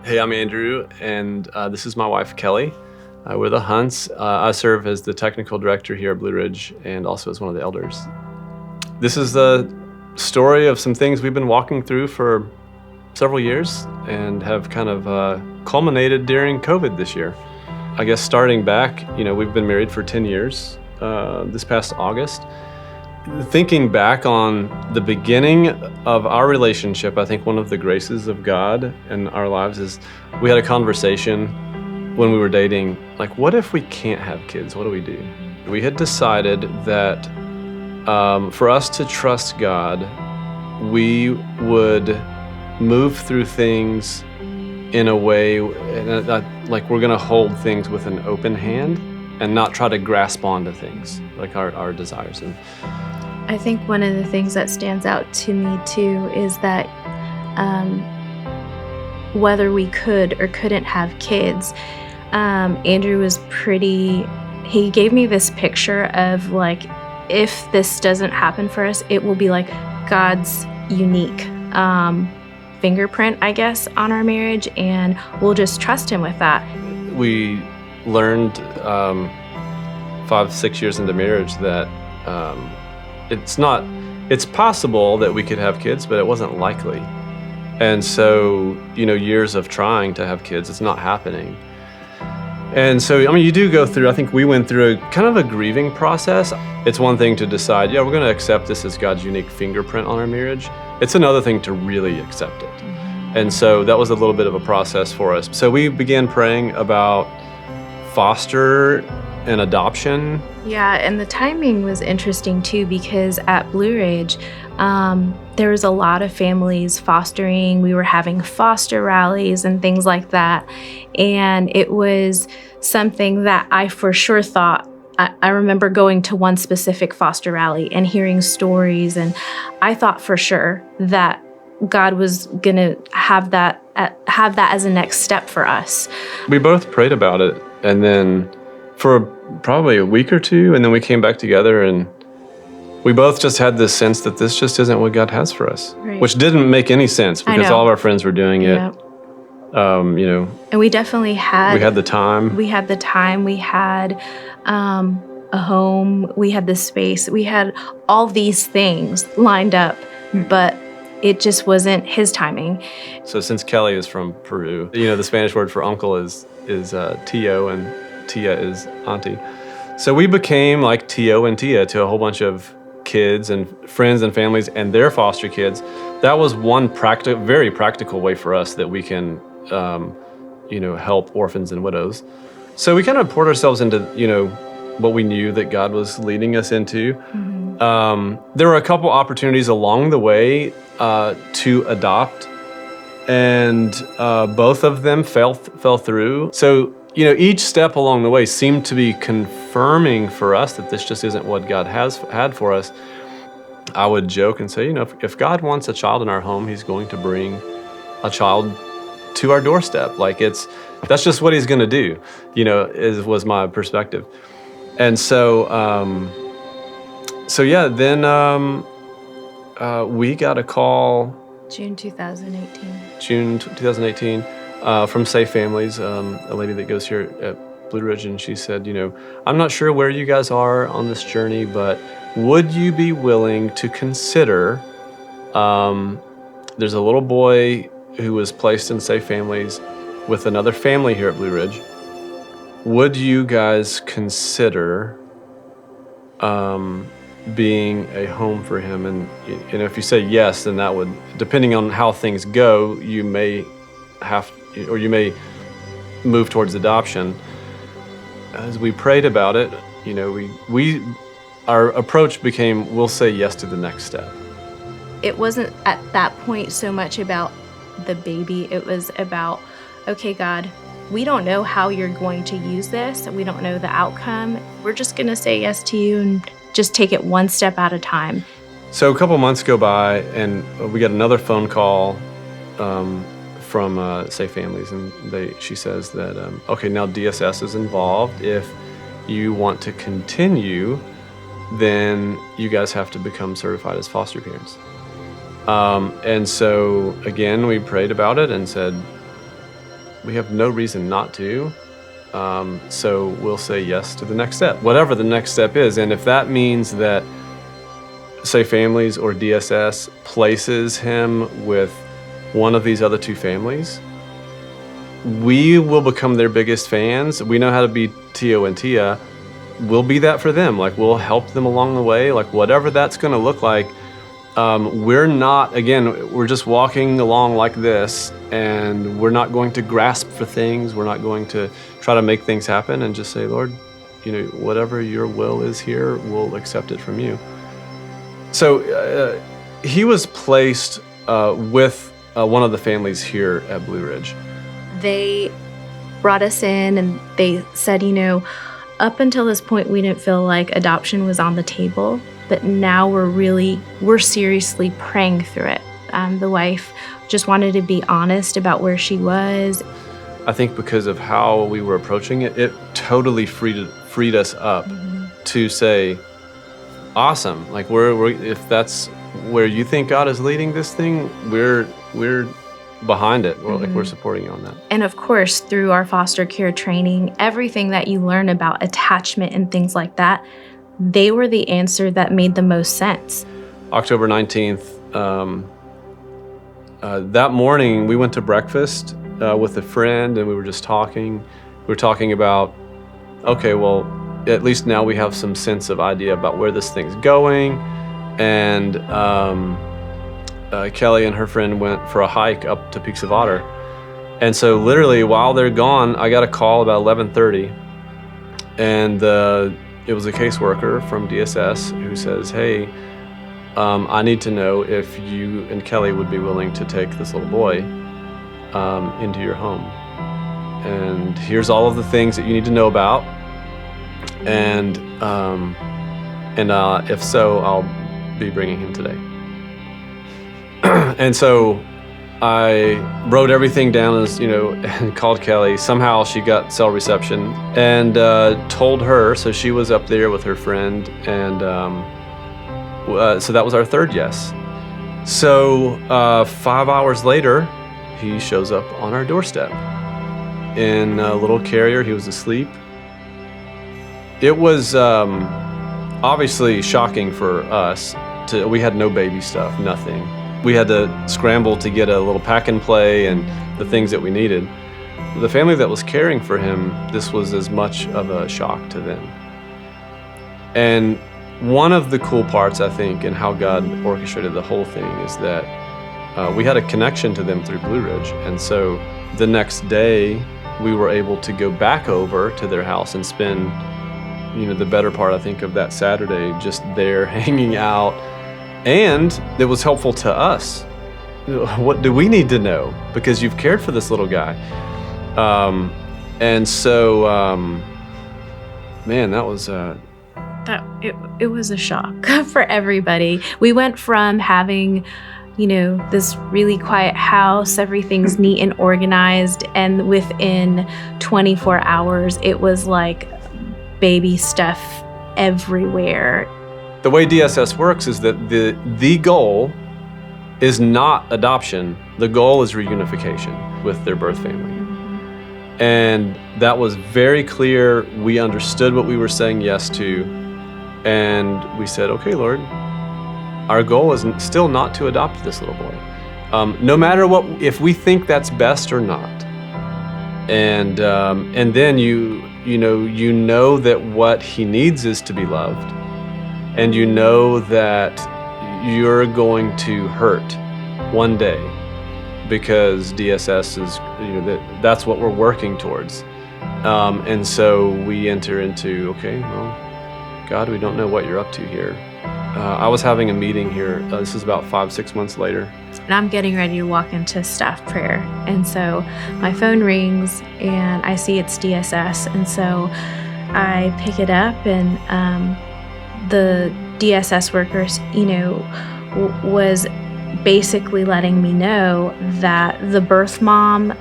Hey, I'm Andrew, and this is my wife, Kelly. We're the Hunts. I serve as the technical director here at Blue Ridge and also as one of the elders. This is the story of some things we've been walking through for several years and have kind of culminated during COVID this year. I guess starting back, we've been married for 10 years this past August. Thinking back on the beginning of our relationship, I think one of the graces of God in our lives is we had a conversation when we were dating, like, what if we can't have kids? What do we do? We had decided that for us to trust God, we would move through things in a way like we're going to hold things with an open hand and not try to grasp onto things like our desires. And I think one of the things that stands out to me too is that whether we could or couldn't have kids, Andrew was he gave me this picture of like, if this doesn't happen for us, it will be like God's unique fingerprint, I guess, on our marriage, and we'll just trust him with that. We learned 5-6 years into marriage that it's possible that we could have kids, but it wasn't likely. And so, years of trying to have kids, it's not happening. And so, you do go through, I think we went through kind of a grieving process. It's one thing to decide, we're going to accept this as God's unique fingerprint on our marriage. It's another thing to really accept it. And so that was a little bit of a process for us. So we began praying about foster and adoption. Yeah, and the timing was interesting too, because at Blue Ridge, there was a lot of families fostering. We were having foster rallies and things like that. And it was something that I for sure thought, I remember going to one specific foster rally and hearing stories, and I thought for sure that God was gonna have that as a next step for us. We both prayed about it, and then for probably a week or two, and then we came back together, and we both just had this sense that this just isn't what God has for us, right. Which didn't make any sense because all of our friends were doing it. Yep. And we definitely had. We had the time. We had the time. We had a home. We had the space. We had all these things lined up, but it just wasn't his timing. So since Kelly is from Peru, the Spanish word for uncle is tío, and tia is auntie. So we became like tío and tia to a whole bunch of kids and friends and families and their foster kids. That was one very practical way for us that we can, help orphans and widows. So we kind of poured ourselves into, what we knew that God was leading us into. Mm-hmm. There were a couple opportunities along the way to adopt, and both of them fell through. So, each step along the way seemed to be confirming for us that this just isn't what God has had for us. I would joke and say, if God wants a child in our home, he's going to bring a child to our doorstep. Like that's just what he's going to do, was my perspective. And so, then we got a call June 2018, from Safe Families, a lady that goes here at Blue Ridge, and she said, I'm not sure where you guys are on this journey, but would you be willing to consider, there's a little boy who was placed in Safe Families with another family here at Blue Ridge. Would you guys consider being a home for him? And if you say yes, then that would, depending on how things go, you may move towards adoption. As we prayed about it, our approach became, we'll say yes to the next step. It wasn't at that point so much about the baby. It was about, okay, God, we don't know how you're going to use this. We don't know the outcome. We're just going to say yes to you and just take it one step at a time. So a couple months go by, and we got another phone call from Safe Families, and she says that, okay, now DSS is involved. If you want to continue, then you guys have to become certified as foster parents. And so again, we prayed about it and said, We have no reason not to. So we'll say yes to the next step, whatever the next step is. And if that means that, say, Families or DSS places him with one of these other two families, we will become their biggest fans. We know how to be Tio and Tia. We'll be that for them. Like, we'll help them along the way, like whatever that's going to look like. We're not, again, we're just walking along like this, and we're not going to grasp for things. We're not going to try to make things happen, and just say, Lord, whatever your will is here, we'll accept it from you. So he was placed with one of the families here at Blue Ridge. They brought us in and they said, up until this point, we didn't feel like adoption was on the table, but now we're seriously praying through it. The wife just wanted to be honest about where she was. I think because of how we were approaching it, it totally freed us up to say, awesome. Like, we're if that's where you think God is leading this thing, we're behind it. We're supporting you on that. And of course, through our foster care training, everything that you learn about attachment and things like that, they were the answer that made the most sense. October 19th, that morning we went to breakfast with a friend, and we were just talking. We were talking about, okay, well, at least now we have some sense of idea about where this thing's going. And Kelly and her friend went for a hike up to Peaks of Otter. And so literally while they're gone, I got a call about 11:30, and it was a caseworker from DSS who says, hey, I need to know if you and Kelly would be willing to take this little boy into your home. And here's all of the things that you need to know about. And if so, I'll be bringing him today. And so I wrote everything down and called Kelly. Somehow she got cell reception and told her, so she was up there with her friend, and so that was our third yes. So 5 hours later, he shows up on our doorstep in a little carrier. He was asleep. It was obviously shocking for us. We had no baby stuff, nothing. We had to scramble to get a little pack and play and the things that we needed. The family that was caring for him, this was as much of a shock to them. And one of the cool parts, I think, in how God orchestrated the whole thing is that we had a connection to them through Blue Ridge. And so the next day, we were able to go back over to their house and spend, the better part, I think, of that Saturday just there hanging out. And it was helpful to us. What do we need to know? Because you've cared for this little guy. And so, man, that was... It was a shock for everybody. We went from having, this really quiet house, everything's neat and organized, and within 24 hours, it was like baby stuff everywhere. The way DSS works is that the goal is not adoption. The goal is reunification with their birth family. And that was very clear. We understood what we were saying yes to. And we said, okay, Lord, our goal is still not to adopt this little boy. No matter what, if we think that's best or not. And then you know that what he needs is to be loved. And you know that you're going to hurt one day because DSS is, that's what we're working towards. And so we enter into, okay, well, God, we don't know what you're up to here. I was having a meeting here. This is about 5-6 months later. And I'm getting ready to walk into staff prayer. And so my phone rings and I see it's DSS. And so I pick it up, and the DSS workers, was basically letting me know that the birth mom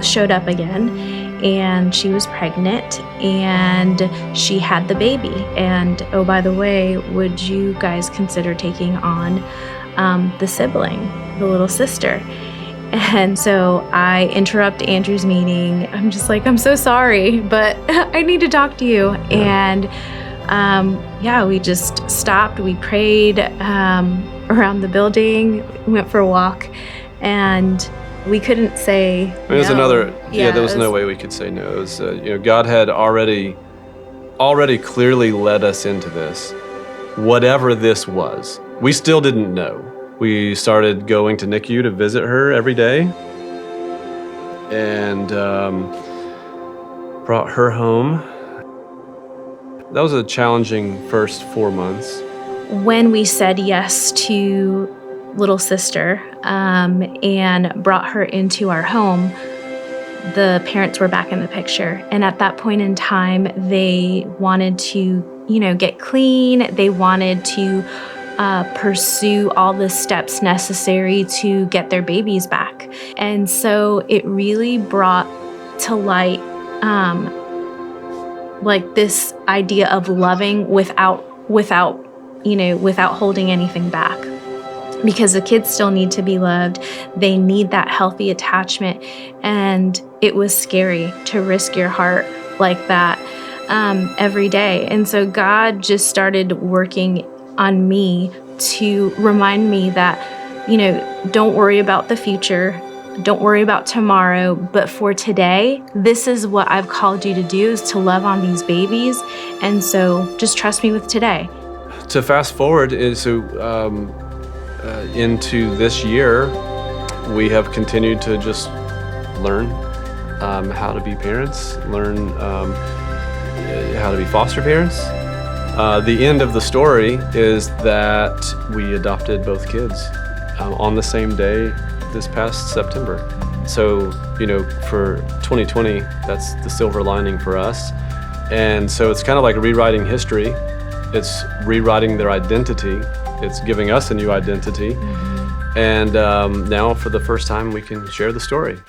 showed up again, and she was pregnant, and she had the baby. And, oh, by the way, would you guys consider taking on the sibling, the little sister? And so I interrupt Andrew's meeting. I'm just like, I'm so sorry, but I need to talk to you. And we just stopped. We prayed around the building, went for a walk, and we couldn't say It was no. there was no way we could say no. It was, God had already clearly led us into this. Whatever this was, we still didn't know. We started going to NICU to visit her every day and brought her home. That was a challenging first 4 months. When we said yes to little sister and brought her into our home, the parents were back in the picture. And at that point in time, they wanted to, get clean. They wanted to pursue all the steps necessary to get their babies back. And so it really brought to light this idea of loving without holding anything back. Because the kids still need to be loved. They need that healthy attachment. And it was scary to risk your heart like that every day. And so God just started working on me to remind me that, don't worry about the future. Don't worry about tomorrow. But for today, this is what I've called you to do, is to love on these babies. And so just trust me with today. To fast forward into this year, we have continued to just learn how to be parents, learn how to be foster parents. The end of the story is that we adopted both kids on the same day this past September. So, for 2020, that's the silver lining for us. And so it's kind of like rewriting history. It's rewriting their identity. It's giving us a new identity. Mm-hmm. And now, for the first time, we can share the story.